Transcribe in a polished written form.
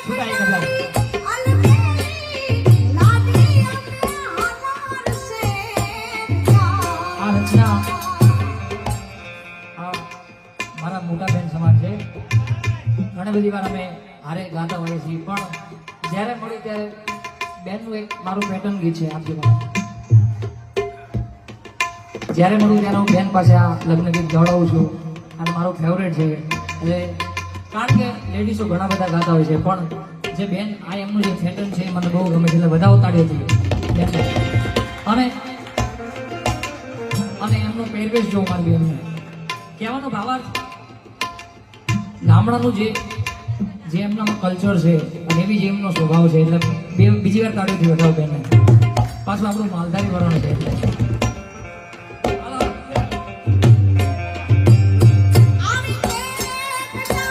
છૂટાઈ ગયેલા આ રચના મારા મોટા બેન સમાન છે. ઘણી બધી વાર અમે હારે ગાતા હોઈએ છીએ, પણ જ્યારે મળ્યું ત્યારે બેનનું એક મારું પેટર્ન ગીત છે આપજો મને. જ્યારે મળું ત્યારે હું બેન પાસે આ લગ્ન ગીત ગવડાવું છું અને મારું ફેવરેટ છે. એટલે કારણ કે લેડીઝો ઘણા બધા ગાતા હોય છે, પણ જે બેન આ એમનું જે પેટર્ન છે એ મને બહુ ગમે છે. એટલે બધા ઉતાડીએ છીએ બેનને. અને એમનો પહેરવેશ જોઉં મારી બેનને. કહેવાનો ભાવાર્થ ગામડાનું જે એમનામાં કલ્ચર છે અને એવી જે એમનો સ્વભાવ છે, એટલે બીજી વાર તાળીઓથી વધાવો બેનને. પાછું આપણું માલધારી વરણ છે એટલે